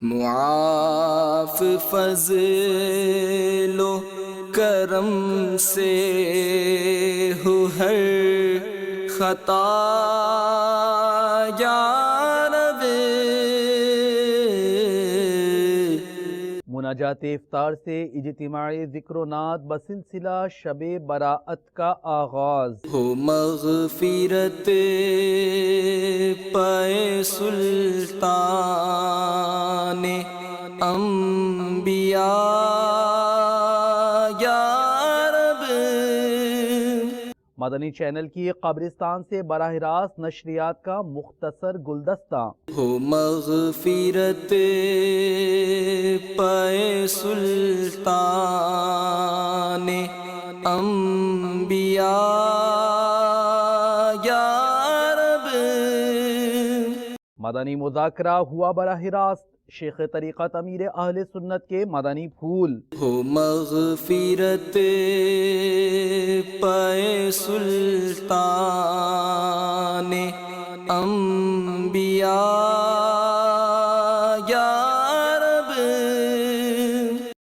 معاف فضل و کرم سے ہو ہر خطا یا رب۔ مناجات افطار سے اجتماعی ذکر و نعت بسلسلہ شب براءت کا آغاز۔ ہو مغفرت پائے سلطان انبیاء یا رب۔ مدنی چینل کی قبرستان سے براہ راست نشریات کا مختصر گلدستہ۔ ہو مغفرت پائے سلطان انبیاء یا رب۔ مدنی مذاکرہ ہوا براہ راست شیخ طریقت امیر اہل سنت کے مدنی پھول۔ ہو مغفرت پائے سلطان انبیاء